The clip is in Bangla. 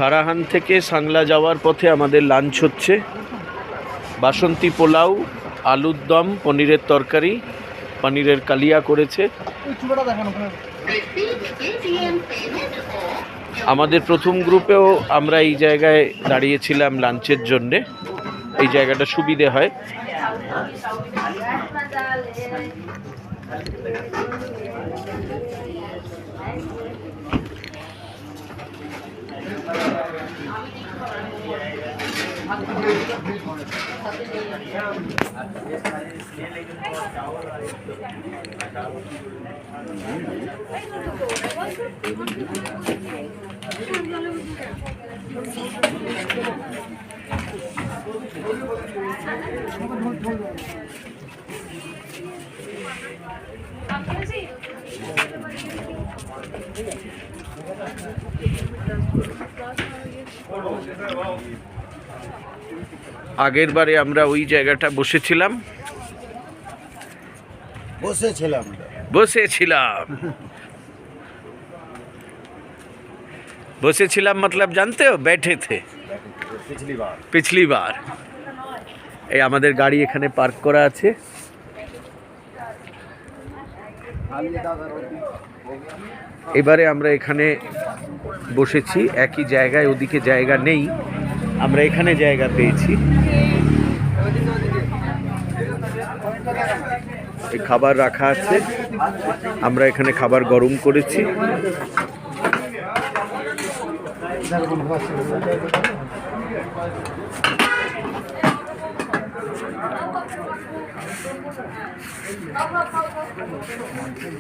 সারাহান থেকে সাংলা যাওয়ার পথে আমাদের লাঞ্চ হচ্ছে। বাসন্তী পোলাও, আলুর দম, পনিরের তরকারি, পনিরের কালিয়া করেছে। আমাদের প্রথম গ্রুপেও আমরা এই জায়গায় দাঁড়িয়েছিলাম লাঞ্চের জন্যে। এই জায়গাটা সুবিধে হয়। আগের বারে আমরা ওই জায়গাটা বসেছিলাম मतलब जानते हो, बैठे थे पिछली बार। এই আমাদের গাড়ি এখানে পার্ক করা আছে। এবারে আমরা এখানে বসেছি একই জায়গায়, ওদিকে জায়গা নেই, আমরা এখানে জায়গা পেয়েছি। এই খাবার রাখা আছে, আমরা এখানে খাবার গরম করেছি।